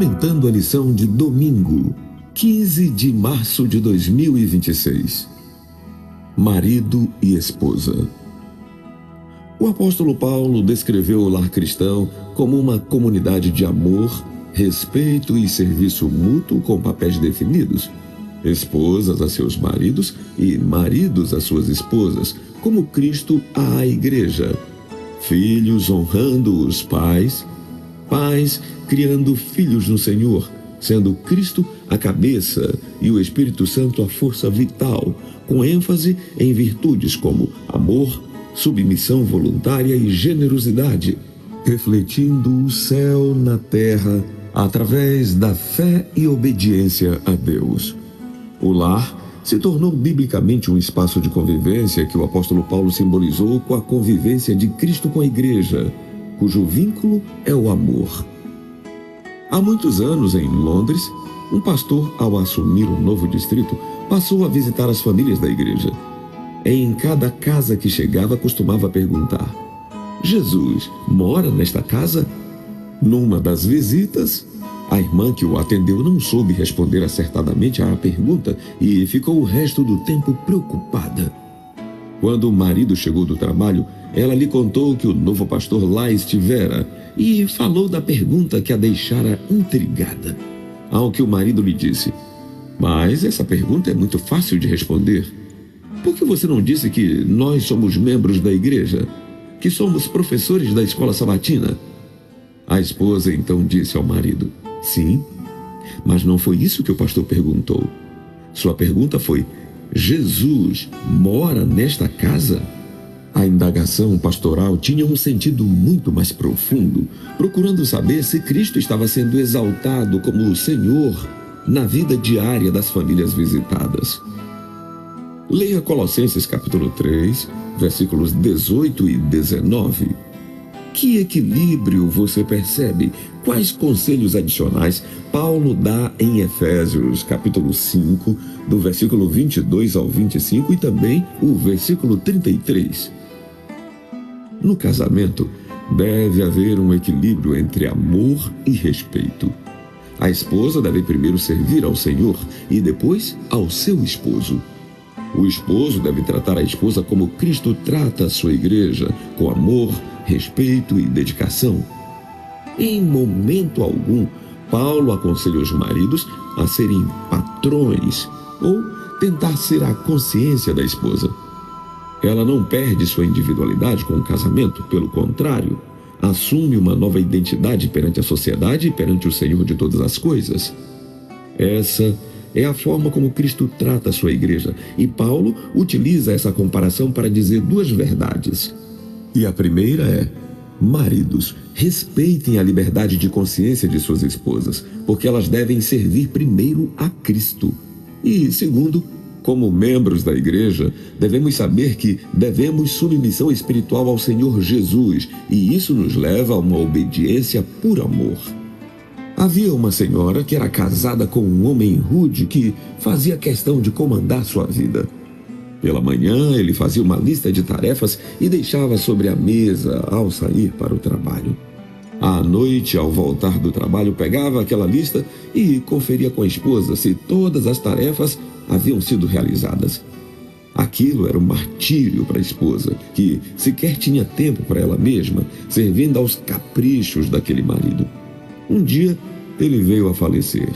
Comentando a lição de domingo, 15 de março de 2026. Marido e esposa. O apóstolo Paulo descreveu o lar cristão como uma comunidade de amor, respeito e serviço mútuo com papéis definidos. Esposas a seus maridos e maridos a suas esposas, como Cristo à igreja. Filhos honrando os pais, pais criando filhos no Senhor, sendo Cristo a cabeça e o Espírito Santo a força vital, com ênfase em virtudes como amor, submissão voluntária e generosidade, refletindo o céu na terra através da fé e obediência a Deus. O lar se tornou biblicamente um espaço de convivência que o apóstolo Paulo simbolizou com a convivência de Cristo com a igreja, cujo vínculo é o amor. Há muitos anos, em Londres, um pastor, ao assumir um novo distrito, passou a visitar as famílias da igreja. Em cada casa que chegava, costumava perguntar: Jesus mora nesta casa? Numa das visitas, a irmã que o atendeu não soube responder acertadamente à pergunta e ficou o resto do tempo preocupada. Quando o marido chegou do trabalho, ela lhe contou que o novo pastor lá estivera e falou da pergunta que a deixara intrigada. Ao que o marido lhe disse: mas essa pergunta é muito fácil de responder. Por que você não disse que nós somos membros da igreja? Que somos professores da escola sabatina? A esposa então disse ao marido: sim, mas não foi isso que o pastor perguntou. Sua pergunta foi: Jesus mora nesta casa? A indagação pastoral tinha um sentido muito mais profundo, procurando saber se Cristo estava sendo exaltado como o Senhor na vida diária das famílias visitadas. Leia Colossenses capítulo 3, versículos 18 e 19. Que equilíbrio você percebe? Quais conselhos adicionais Paulo dá em Efésios capítulo 5, do versículo 22 ao 25 e também o versículo 33. No casamento, deve haver um equilíbrio entre amor e respeito. A esposa deve primeiro servir ao Senhor e depois ao seu esposo. O esposo deve tratar a esposa como Cristo trata a sua igreja, com amor, respeito e dedicação. Em momento algum, Paulo aconselha os maridos a serem patrões ou tentar ser a consciência da esposa. Ela não perde sua individualidade com o casamento, pelo contrário, assume uma nova identidade perante a sociedade e perante o Senhor de todas as coisas. Essa é a forma como Cristo trata a sua igreja, e Paulo utiliza essa comparação para dizer duas verdades. E a primeira é: maridos, respeitem a liberdade de consciência de suas esposas, porque elas devem servir primeiro a Cristo. E segundo, como membros da igreja, devemos saber que devemos submissão espiritual ao Senhor Jesus, e isso nos leva a uma obediência por amor. Havia uma senhora que era casada com um homem rude que fazia questão de comandar sua vida. Pela manhã, ele fazia uma lista de tarefas e deixava sobre a mesa ao sair para o trabalho. À noite, ao voltar do trabalho, pegava aquela lista e conferia com a esposa se todas as tarefas haviam sido realizadas. Aquilo era um martírio para a esposa, que sequer tinha tempo para ela mesma, servindo aos caprichos daquele marido. Um dia, ele veio a falecer.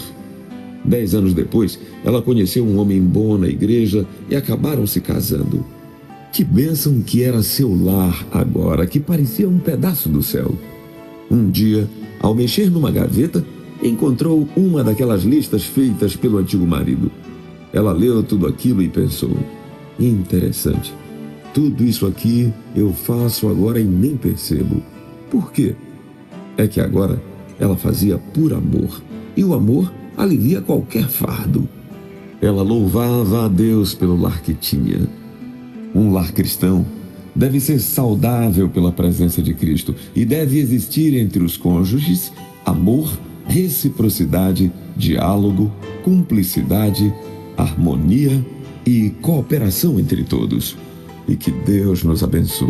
10 anos depois, ela conheceu um homem bom na igreja e acabaram se casando. Que bênção que era seu lar agora, que parecia um pedaço do céu. Um dia, ao mexer numa gaveta, encontrou uma daquelas listas feitas pelo antigo marido. Ela leu tudo aquilo e pensou: interessante, tudo isso aqui eu faço agora e nem percebo. Por quê? É que agora ela fazia por amor, e o amor alivia qualquer fardo. Ela louvava a Deus pelo lar que tinha. Um lar cristão deve ser saudável pela presença de Cristo e deve existir entre os cônjuges amor, reciprocidade, diálogo, cumplicidade, harmonia e cooperação entre todos. E que Deus nos abençoe.